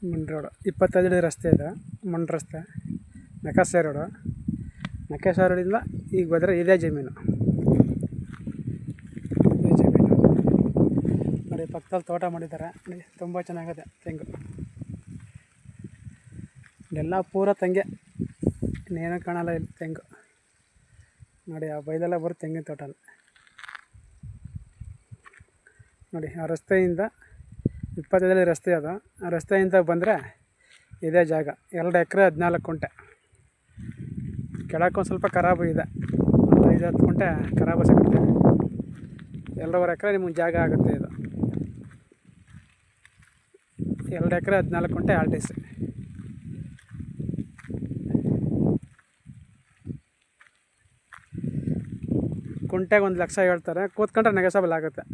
Mandya road 25 ಅಡಿ ರಸ್ತೆ ಇದೆ. ಮಂಡ್ಯ ರಸ್ತೆ ನಕಾಸೆ ರೋಡು. ನಕಾಸೆ ರೋಡಿಂದ ಈಗ ಹೋದರೆ ಇದೇ ಜಮೀನು. ನೋಡಿ, ಪಕ್ಕದಲ್ಲಿ ತೋಟ ಮಾಡಿದ್ದಾರೆ. ನೋಡಿ, ತುಂಬ ಚೆನ್ನಾಗಿದೆ ತೆಂಗು. ಎಲ್ಲ ಪೂರ ತೆಂಗೆ, ಇನ್ನೇನು ಕಾಣಲ್ಲ ಇಲ್ಲಿ ತೆಂಗು. ನೋಡಿ, ಆ ಬೈಲೆಲ್ಲ ಬರುತ್ತೆ ತೆಂಗಿನ ತೋಟ. ನೋಡಿ, ಆ ರಸ್ತೆಯಿಂದ 25 ಅಡಿ ರಸ್ತೆ ಅದು. ಆ ರಸ್ತೆಯಿಂದ ಬಂದರೆ ಇದೇ ಜಾಗ. 2 ಎಕರೆ 14 ಕುಂಟೆ. ಕೆಳಕ್ಕೆ ಒಂದು ಸ್ವಲ್ಪ ಖರಾಬು ಇದೆ, 5-10 ಕುಂಟೆ ಖರಾಬು ಸಿಗುತ್ತೆ. 2.5 ಎಕರೆ ನಿಮಗೆ ಜಾಗ ಆಗುತ್ತೆ ಇದು. 2 ಎಕರೆ 14 ಕುಂಟೆ RTC. ಕುಂಟೆಗೆ 1 ಲಕ್ಷ ಹೇಳ್ತಾರೆ. ಕೂತ್ಕೊಂಡ್ರೆ ನೆಗೋಷಿಯಬಲ್ ಆಗುತ್ತೆ.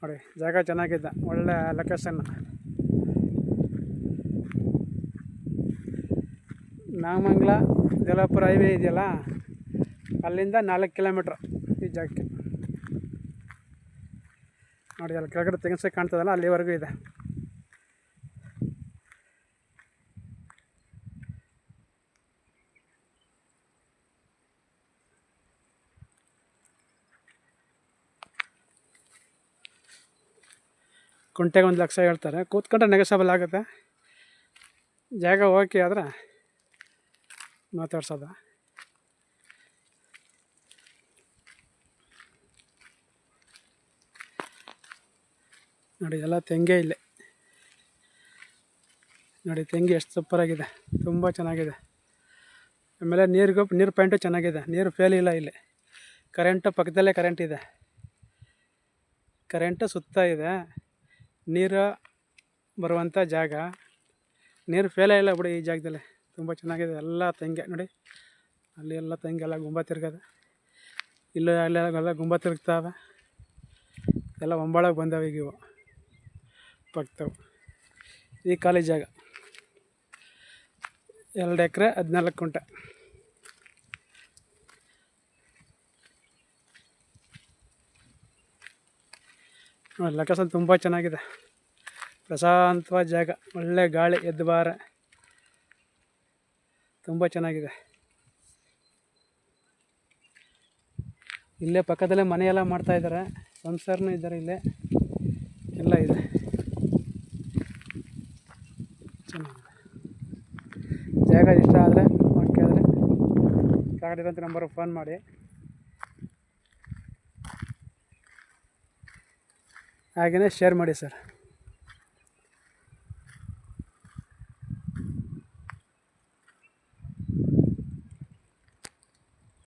ನೋಡಿ, ಜಾಗ ಚೆನ್ನಾಗಿದೆ, ಒಳ್ಳೆ ಲೊಕೇಶನ್. ನಾಗಮಂಗಲ ದೇವಲಾಪುರ ಹೈವೇ ಇದೆಯಲ್ಲ, ಅಲ್ಲಿಂದ 4 ಕಿಲೋಮೀಟ್ರ್ ಈ ಜಾಗಕ್ಕೆ. ನೋಡಿ, ಅಲ್ಲಿ ಕೆಳಗಡೆ ತೆಂಗಿನಕಾಯಿ ಕಾಣ್ತದಲ್ಲ, ಅಲ್ಲಿವರೆಗೂ ಇದೆ. ಕುಂಟೆಗೆ 1 ಲಕ್ಷ ಹೇಳ್ತಾರೆ. ಕೂತ್ಕೊಂಡ್ರೆ ನೆಗೋಷಿಯಬಲ್ ಆಗುತ್ತೆ. ಜಾಗ ಓಕೆ ಆದರೆ ಮಾತಾಡ್ಸೋದು. ನೋಡಿ, ಎಲ್ಲ ತೆಂಗೆ ಇಲ್ಲಿ. ನೋಡಿ, ತೆಂಗು ಎಷ್ಟು ಸೂಪರಾಗಿದೆ, ತುಂಬ ಚೆನ್ನಾಗಿದೆ. ಆಮೇಲೆ ನೀರು ಪಾಯಿಂಟು ಚೆನ್ನಾಗಿದೆ. ನೀರು ಫೇಲ್ ಇಲ್ಲ ಇಲ್ಲಿ. ಕರೆಂಟು ಪಕ್ಕದಲ್ಲೇ ಕರೆಂಟ್ ಇದೆ. ಕರೆಂಟು ಸುತ್ತ ಇದೆ. ನೀರು ಬರುವಂಥ ಜಾಗ. ನೀರು ಫೇಲೇ ಇಲ್ಲ ಬಿಡಿ ಈ ಜಾಗದಲ್ಲಿ. ತುಂಬ ಚೆನ್ನಾಗಿದೆ. ಎಲ್ಲ ತೆಂಗೆ. ನೋಡಿ, ಅಲ್ಲಿ ಎಲ್ಲ ತೆಂಗೆಲ್ಲ ಗುಂಬ ತಿರ್ಗದೆ. ಇಲ್ಲೂ ಅಲ್ಲೆಲ್ಲ ಗುಂಬ ತಿರುಗ್ತಾವೆ. ಎಲ್ಲ ಒಂಬಳಗೆ ಬಂದವೆ ಈಗ ಇವು ಪಕ್ತವು. ಈ ಖಾಲಿ ಜಾಗ 2 ಎಕರೆ 14 ಕುಂಟೆ. ಲೊಕೇಶನ್ ತುಂಬ ಚೆನ್ನಾಗಿದೆ. ಪ್ರಶಾಂತವಾದ ಜಾಗ, ಒಳ್ಳೆ ಗಾಳಿ ಎದ್ದು ಬಾರ, ತುಂಬ ಚೆನ್ನಾಗಿದೆ. ಇಲ್ಲೇ ಪಕ್ಕದಲ್ಲೇ ಮನೆಯೆಲ್ಲ ಮಾಡ್ತಾಯಿದ್ದಾರೆ, ಸಂಸಾರನೂ ಇದ್ದಾರೆ ಇಲ್ಲೇ, ಎಲ್ಲ ಇದೆ. ಚೆನ್ನಾಗಿದೆ ಜಾಗ. ಇಷ್ಟ ಆದರೆ ಓಕೆ ಆದರೆ ಕೆಳಗಡೆ ನಂಬರ್ಗೆ ಫೋನ್ ಮಾಡಿ. ಹಾಗೆಯೇ ಶೇರ್ ಮಾಡಿ ಸರ್.